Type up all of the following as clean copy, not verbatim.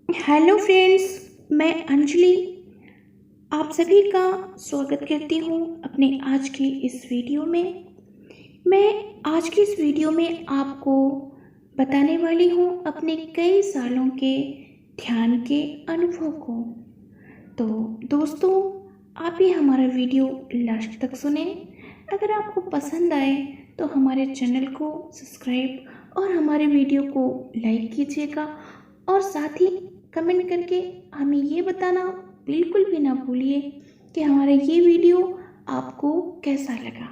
Hello friends, मैं अंजलि आप सभी का स्वागत करती हूँ अपने आज की इस वीडियो में। मैं आज की इस वीडियो में आपको बताने वाली हूँ अपने कई सालों के ध्यान के अनुभव को। तो दोस्तों, आप ये हमारा वीडियो लास्ट तक सुने। अगर आपको पसंद आए तो हमारे चैनल को सब्सक्राइब और हमारे वीडियो को लाइक कीजिएगा और साथ ही कमेंट करके हमें ये बताना बिल्कुल भी ना भूलिए कि हमारा ये वीडियो आपको कैसा लगा।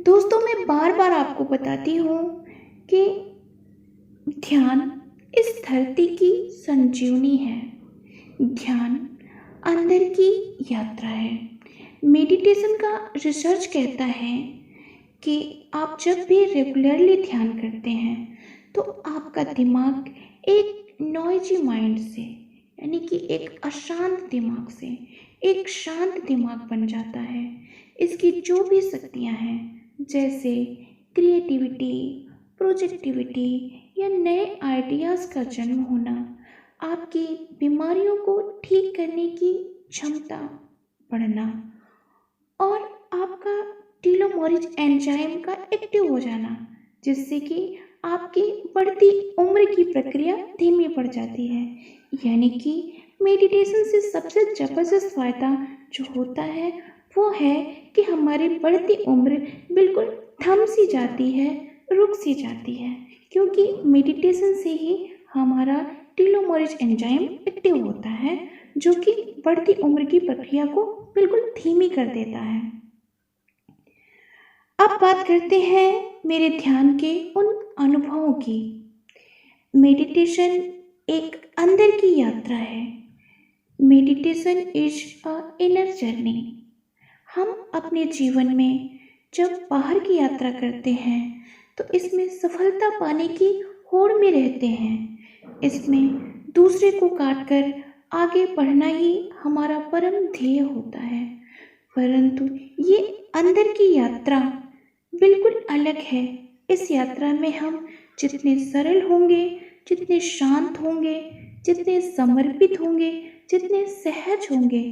दोस्तों, मैं बार बार आपको बताती हूँ कि ध्यान इस धरती की संजीवनी है। ध्यान अंदर की यात्रा है। मेडिटेशन का रिसर्च कहता है कि आप जब भी रेगुलरली ध्यान करते हैं तो आपका दिमाग एक नॉइजी माइंड से, यानी कि एक अशांत दिमाग से एक शांत दिमाग बन जाता है। इसकी जो भी शक्तियाँ हैं, जैसे क्रिएटिविटी, प्रोजेक्टिविटी या नए आइडियाज़ का जन्म होना, आपकी बीमारियों को ठीक करने की क्षमता बढ़ना और आपका टीलोमोरिज एंजाइम का एक्टिव हो जाना, जिससे कि आपकी बढ़ती उम्र की प्रक्रिया धीमी पड़ जाती है। यानी कि मेडिटेशन से सबसे ज़बरदस्त फ़ायदा जो होता है वो है कि हमारी बढ़ती उम्र बिल्कुल थम सी जाती है, रुक सी जाती है, क्योंकि मेडिटेशन से ही हमारा टीलोमोरिज एंजाइम एक्टिव होता है, जो कि बढ़ती उम्र की प्रक्रिया को बिल्कुल धीमी कर देता है। अब बात करते हैं मेरे ध्यान के उन अनुभवों की। मेडिटेशन एक अंदर की यात्रा है। Meditation is a inner journey. हम अपने जीवन में जब बाहर की यात्रा करते हैं तो इसमें सफलता पाने की होड़ में रहते हैं। इसमें दूसरे को काट कर आगे बढ़ना ही हमारा परम ध्येय होता है। परंतु ये अंदर की यात्रा बिल्कुल अलग है। इस यात्रा में हम जितने सरल होंगे, जितने शांत होंगे, जितने समर्पित होंगे, जितने सहज होंगे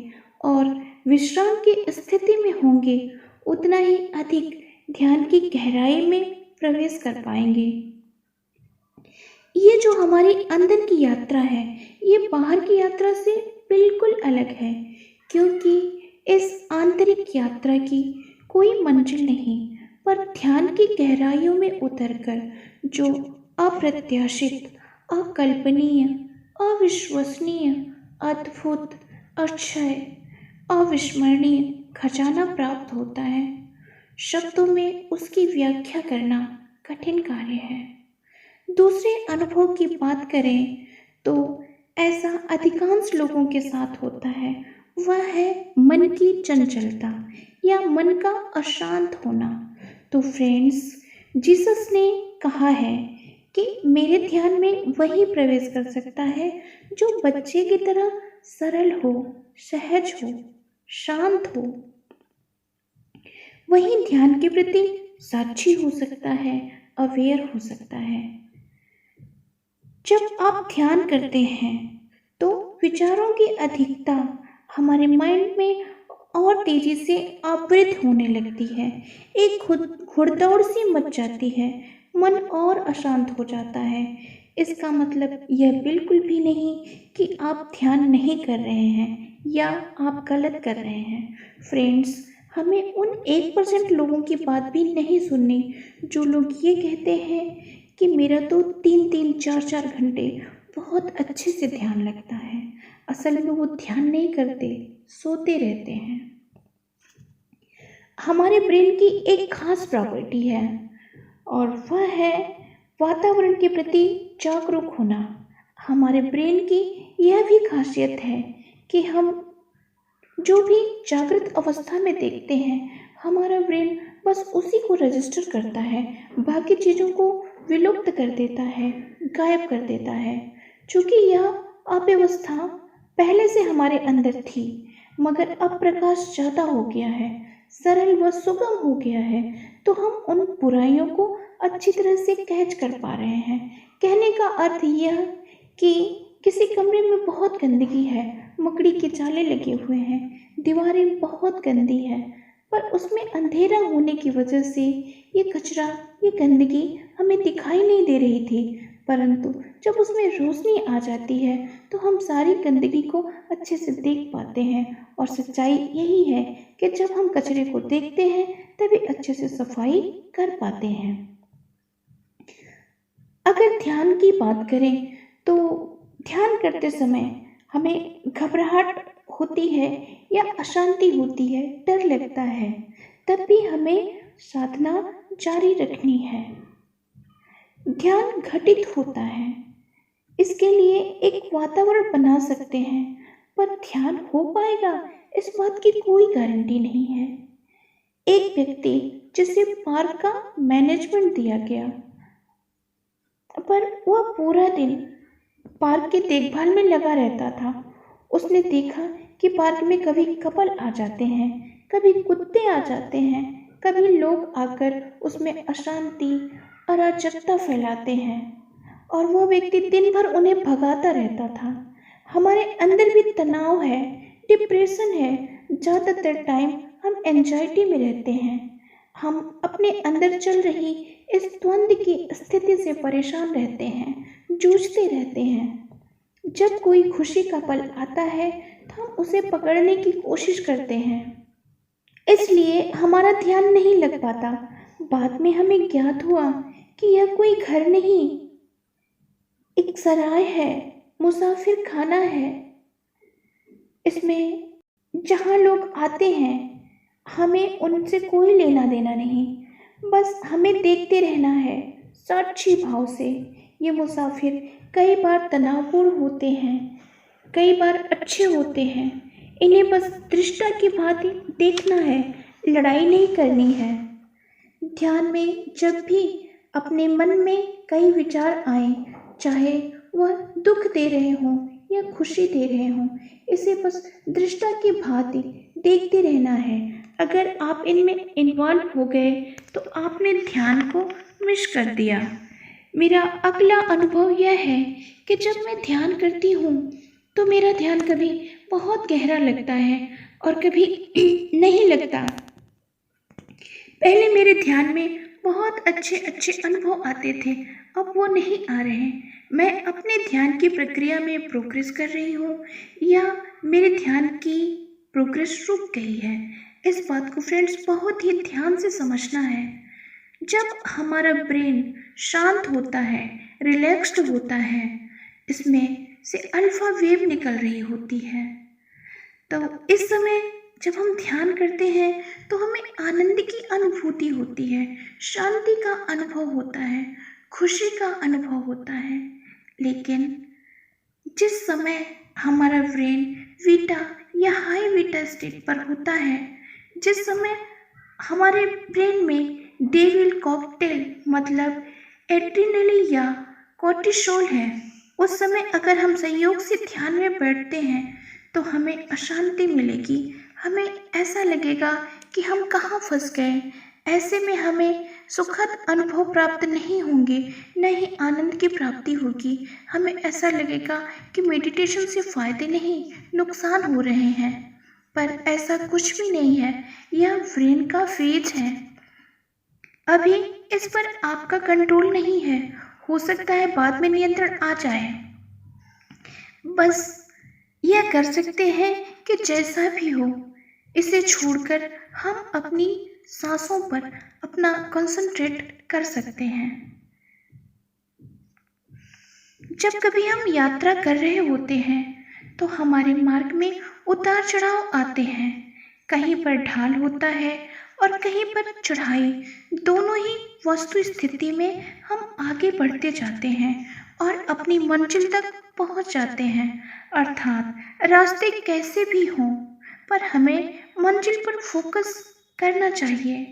और विश्राम की स्थिति में होंगे, उतना ही अधिक ध्यान की गहराई में प्रवेश कर पाएंगे। ये जो हमारी अंदर की यात्रा है, ये बाहर की यात्रा से बिल्कुल अलग है, क्योंकि इस आंतरिक यात्रा की कोई मंजिल नहीं, पर ध्यान की गहराइयों में उतरकर जो अप्रत्याशित, अकल्पनीय, अविश्वसनीय, अद्भुत, अक्षय, अविस्मरणीय खजाना प्राप्त होता है, शब्दों में उसकी व्याख्या करना कठिन कार्य है। दूसरे अनुभव की बात करें तो ऐसा अधिकांश लोगों के साथ होता है, वह है मन की चंचलता या मन का अशांत होना। तो फ्रेंड्स, जीसस ने कहा है कि मेरे ध्यान में वही प्रवेश कर सकता है जो बच्चे की तरह सरल हो, सहज हो, शांत हो। वही ध्यान के प्रति साक्षी हो सकता है, अवेयर हो सकता है। जब आप ध्यान करते हैं तो विचारों की अधिकता हमारे माइंड में और तेजी से आवृत होने लगती है। एक खुद घुड़दौड़ सी मच जाती है, मन और अशांत हो जाता है। इसका मतलब यह बिल्कुल भी नहीं कि आप ध्यान नहीं कर रहे हैं या आप गलत कर रहे हैं। फ्रेंड्स, हमें उन 1% लोगों की बात भी नहीं सुननी जो लोग ये कहते हैं कि मेरा तो 3-3, 4-4 घंटे बहुत अच्छे से ध्यान लगता है। असल में वो ध्यान नहीं करते, सोते रहते हैं। हमारे ब्रेन की एक खास प्रॉपर्टी है और वह है वातावरण के प्रति जागरूक होना। हमारे ब्रेन की यह भी खासियत है कि हम जो भी जागृत अवस्था में देखते हैं, हमारा ब्रेन बस उसी को रजिस्टर करता है, बाकी चीज़ों को विलुप्त कर देता है, गायब कर देता है। चूँकि यह अव्यवस्था पहले से हमारे अंदर थी, मगर अब प्रकाश ज़्यादा हो गया है, सरल व सुगम हो गया है, तो हम उन बुराइयों को अच्छी तरह से कैच कर पा रहे हैं। कहने का अर्थ यह कि किसी कमरे में बहुत गंदगी है, मकड़ी के जाले लगे हुए हैं, दीवारें बहुत गंदी है, पर उसमें अंधेरा होने की वजह से ये कचरा, ये गंदगी हमें दिखाई नहीं दे रही थी। परंतु जब उसमें रोशनी आ जाती है तो हम सारी गंदगी को अच्छे से देख पाते हैं। और सच्चाई यही है कि जब हम कचरे को देखते हैं तभी अच्छे से सफाई कर पाते हैं। अगर ध्यान की बात करें तो ध्यान करते समय हमें घबराहट होती है या अशांति होती है, डर लगता है, तब भी हमें साधना जारी रखनी है। ध्यान घटित होता है, इसके लिए एक वातावरण बना सकते हैं, पर ध्यान हो पाएगा इस बात की कोई गारंटी नहीं है। एक व्यक्ति जिसे पार्क का मैनेजमेंट दिया गया, पर वह पूरा दिन पार्क की देखभाल में लगा रहता था। उसने देखा कि पार्क में कभी कपल आ जाते हैं, कभी कुत्ते आ जाते हैं, कभी लोग आकर उसमें अशांति, अराजकता फैलाते हैं, और वह व्यक्ति दिन भर उन्हें भगाता रहता था। हमारे अंदर भी तनाव है, डिप्रेशन है, ज़्यादातर टाइम हम एंजाइटी में रहते हैं। हम अपने अंदर चल रही इस द्वंद की स्थिति से परेशान रहते हैं, जूझते रहते हैं। जब कोई खुशी का पल आता है तो हम उसे पकड़ने की कोशिश करते हैं, इसलिए हमारा ध्यान नहीं लग पाता। बाद में हमें ज्ञात हुआ कि यह कोई घर नहीं, एक सराय है, मुसाफिर खाना है। इसमें जहाँ लोग आते हैं हमें उनसे कोई लेना देना नहीं, बस हमें देखते रहना है साक्षी भाव से। ये मुसाफिर कई बार तनावपूर्ण होते हैं, कई बार अच्छे होते हैं, इन्हें बस दृष्टा की भांति देखना है, लड़ाई नहीं करनी है। ध्यान में जब भी अपने मन में कई विचार आए, चाहे वह दुख दे रहे हों या खुशी दे रहे हों, इसे बस दृष्टा की भांति देखते रहना है। अगर आप इनमें इन्वॉल्व हो गए तो आपने ध्यान को मिस कर दिया। मेरा अगला अनुभव यह है कि जब मैं ध्यान करती हूँ तो मेरा ध्यान कभी बहुत गहरा लगता है और कभी नहीं लगता। पहले मेरे ध्यान में बहुत अच्छे अच्छे अनुभव आते थे, अब वो नहीं आ रहे। मैं अपने ध्यान की प्रक्रिया में प्रोग्रेस कर रही हूँ या मेरे ध्यान की प्रोग्रेस रुक गई है। इस बात को फ्रेंड्स बहुत ही ध्यान से समझना है। जब हमारा ब्रेन शांत होता है, रिलैक्स्ड होता है, इसमें से अल्फा वेव निकल रही होती है, तो इस समय जब हम ध्यान करते हैं तो हमें आनंद की अनुभूति होती है, शांति का अनुभव होता है, खुशी का अनुभव होता है। लेकिन जिस समय हमारा ब्रेन वीटा या हाई वीटा स्टेट पर होता है, जिस समय हमारे ब्रेन में डेविल कॉकटेल मतलब एड्रेनलिन या कोर्टिसोल है, उस समय अगर हम संयोग से ध्यान में बैठते हैं तो हमें अशांति मिलेगी। हमें ऐसा लगेगा कि हम कहाँ फंस गए। ऐसे में हमें सुखद अनुभव प्राप्त नहीं होंगे, न ही आनंद की प्राप्ति होगी। हमें ऐसा लगेगा कि मेडिटेशन से फायदे नहीं, नुकसान हो रहे हैं, पर ऐसा कुछ भी नहीं है। यह ब्रेन का फेज है, अभी इस पर आपका कंट्रोल नहीं है। हो सकता है बाद में नियंत्रण आ जाए। बस यह कर सकते हैं कि जैसा भी हो, इसे छोड़कर हम अपनी सांसों पर अपना कंसंट्रेट कर सकते हैं। जब कभी हम यात्रा कर रहे होते हैं तो हमारे मार्ग में उतार चढ़ाव आते हैं। कहीं पर ढाल होता है और कहीं पर चढ़ाई। दोनों ही वस्तु स्थिति में हम आगे बढ़ते जाते हैं और अपनी मंजिल तक पहुंच जाते हैं। अर्थात रास्ते कैसे भी हों, पर हमें मंजिल पर फोकस करना चाहिए।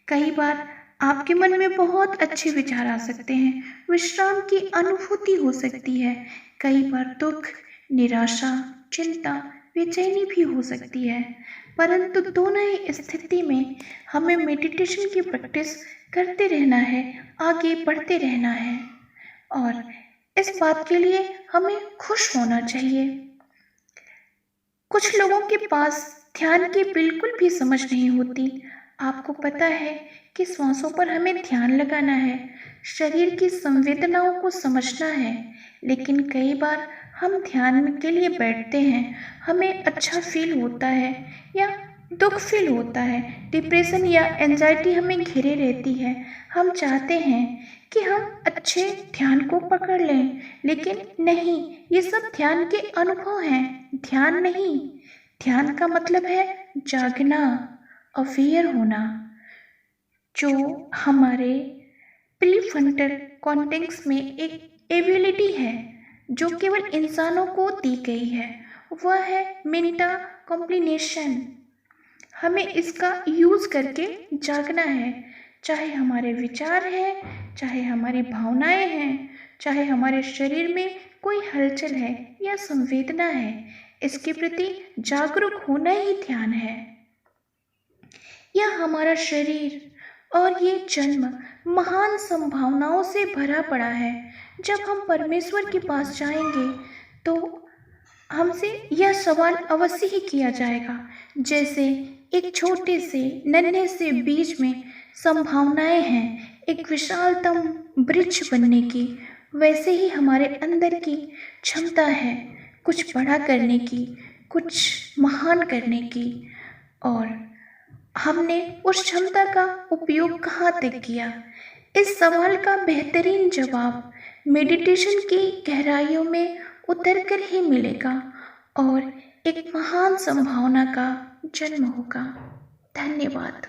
कई बार आपके मन में बहुत अच्छे विचार आ सकते हैं, विश्राम की अनुभूति हो सकती है। कई बार दुख, निराशा, चिंता, बेचैनी भी हो सकती है, परंतु दोनों ही स्थिति में हमें मेडिटेशन की प्रैक्टिस करते रहना है, आगे बढ़ते रहना है। और इस बात के लिए हमें खुश होना चाहिए। कुछ लोगों के पास ध्यान की बिल्कुल भी समझ नहीं होती। आपको पता है कि सांसों पर हमें ध्यान लगाना है, शरीर की संवेदनाओं को समझना है, लेकिन कई बार हम ध्यान के लिए बैठते हैं, हमें अच्छा फील होता है या दुख फील होता है, डिप्रेशन या एंजाइटी हमें घेरे रहती है। हम चाहते हैं कि हम अच्छे ध्यान को पकड़ लें, लेकिन नहीं, ये सब ध्यान के अनुभव हैं, ध्यान नहीं। ध्यान का मतलब है जागना, अवेयर होना, जो हमारे प्रीफ्रंटल कॉर्टेक्स में एक एबिलिटी है जो केवल इंसानों को दी गई है। वह है मेटा कॉम्प्लिनेशन। हमें इसका यूज करके जागना है, चाहे हमारे विचार हैं, चाहे हमारी भावनाएं हैं, चाहे हमारे शरीर में कोई हलचल है या संवेदना है, इसके प्रति जागरूक होना ही ध्यान है। यह हमारा शरीर और ये जन्म महान संभावनाओं से भरा पड़ा है। जब हम परमेश्वर के पास जाएंगे तो हमसे यह सवाल अवश्य ही किया जाएगा, जैसे एक छोटे से नन्हे से बीज में संभावनाएं हैं एक विशालतम वृक्ष बनने की, वैसे ही हमारे अंदर की क्षमता है कुछ बड़ा करने की, कुछ महान करने की। और हमने उस क्षमता का उपयोग कहाँ तक किया? इस सवाल का बेहतरीन जवाब मेडिटेशन की गहराइयों में उतरकर ही मिलेगा और एक महान संभावना का जन्म होगा। धन्यवाद।